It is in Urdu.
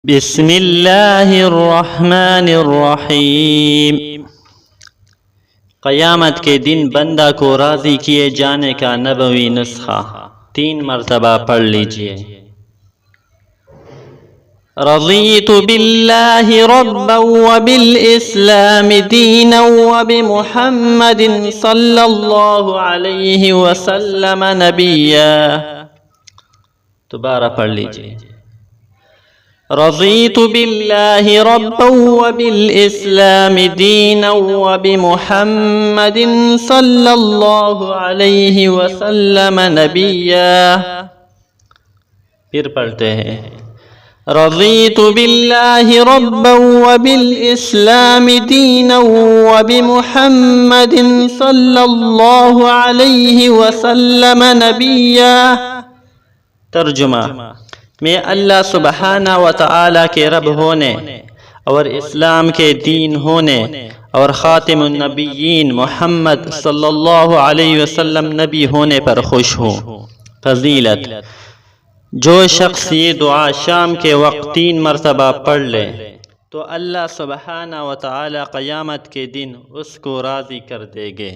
بسم اللہ الرحمن الرحیم۔ قیامت کے دن بندہ کو راضی کیے جانے کا نبوی نسخہ 3 مرتبہ پڑھ لیجئے۔ رضیت باللہ ربا وبالاسلام دینا وبمحمد صلی اللہ علیہ وسلم نبیا۔ دوبارہ پڑھ لیجئے۔ رضیت باللہ ربا وبالاسلام دینا وبمحمد صلی اللہ علیہ وسلم نبیا۔ پھر پڑھتے ہیں۔ رضیت باللہ ربا وبالاسلام دینا وبمحمد صلی اللہ علیہ وسلم نبیا۔ ترجمہ: میں اللہ سبحانہ و تعالی کے رب ہونے اور اسلام کے دین ہونے اور خاتم النبیین محمد صلی اللہ علیہ وسلم نبی ہونے پر خوش ہوں۔ فضیلت: جو شخص یہ دعا شام کے وقت 3 مرتبہ پڑھ لے تو اللہ سبحانہ و تعالی قیامت کے دن اس کو راضی کر دے گے۔